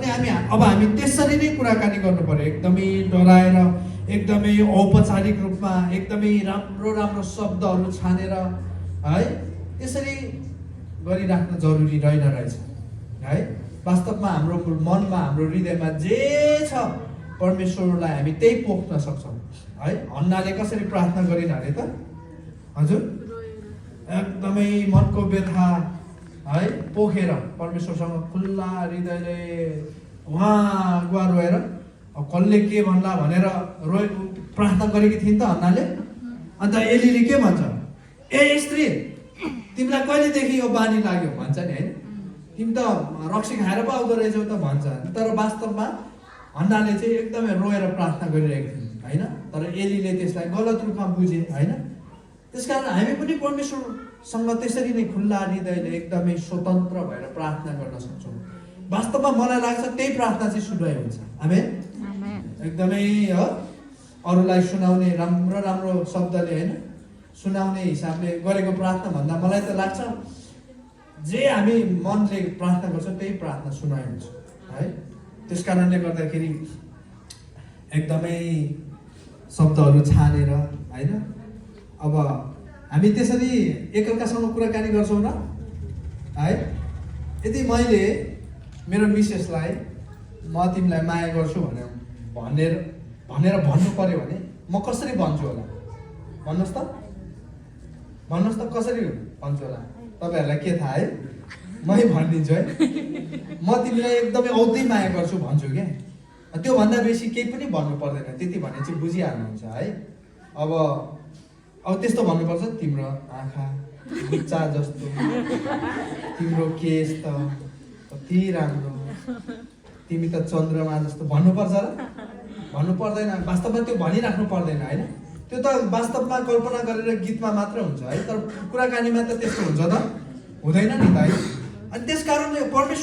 अब हामी त्यसरी नै कुराकानी गर्नु पर्यो, एकदमै डराएर, एकदमै औपचारिक रूपमा, एकदमै राम्रो राम्रो शब्दहरू छानेर है त्यसरी गरिराख्न जरुरी रहेन रहेछ है। वास्तवमा हाम्रो मनमा, हाम्रो हृदयमा जे छ परमेश्वरलाई हामी त्यही पोख्न सक्छौँ है। हन्नाले कसरी प्रार्थना गरिन् अरे त हजुर, एकदमै मनको व्यथा है पोखेर परमेश्वरसँग खुल्ला हृदयले उहाँ गुवा रोएर कसले के भन्ला भनेर प्रार्थना गरेकी थिइन् त हन्नाले। अन्त एलीले के भन्छ, ए स्त्री तिमीलाई कहिलेदेखि यो बानी लाग्यो भन्छ नि होइन, तिमी त रक्सी खाएर पो आउँदो रहेछौ त भन्छ। तर वास्तवमा हन्नाले चाहिँ एकदमै रोएर प्रार्थना गरिरहेको थिइन् होइन। तर एलीले त्यसलाई गलत रूपमा बुझे होइन। त्यसकारण हामी पनि परमेश्वरसँग त्यसरी नै खुल्ला हृदयले एकदमै स्वतन्त्र भएर प्रार्थना गर्न सक्छौँ। वास्तवमा मलाई लाग्छ त्यही प्रार्थना चाहिँ सुनाइ हुन्छ। आमेन। एकदमै हो अरूलाई सुनाउने राम्रो राम्रो शब्दले होइन सुनाउने हिसाबले गरेको प्रार्थना भन्दा मलाई त लाग्छ जे हामी मनले प्रार्थना गर्छौँ त्यही प्रार्थना सुनाइ हुन्छ है। त्यस कारणले गर्दाखेरि एकदमै शब्दहरू छानेर होइन। अब हामी त्यसरी एकअर्कासँग कुराकानी गर्छौँ न है। यदि मैले मेरो मिसेसलाई म तिमीलाई माया गर्छु भनेर भन्नु पर्यो भने म कसरी भन्छु होला भन्नुहोस् त कसरी भन्छु होला? तपाईँहरूलाई के थाहा है, मै भनिदिन्छु है। म तिमीलाई एकदमै औधी माया गर्छु भन्छु क्या। त्योभन्दा बेसी केही पनि भन्नु पर्दैन, त्यति भने चाहिँ बुझिहाल्नुहुन्छ है। अब त्यस्तो भन्नुपर्छ, तिम्रो आँखा गुच्चा जस्तो, तिम्रो केस त कति राम्रो, तिमी त चन्द्रमा जस्तो भन्नुपर्छ र? भन्नु पर्दैन। वास्तवमा त्यो भनिराख्नु पर्दैन होइन। त्यो त वास्तवमा कल्पना गरेर गीतमा मात्र हुन्छ है। तर कुराकानीमा त त्यस्तो हुन्छ त हुँदैन नि त है। अनि त्यस कारणले परमेश्वर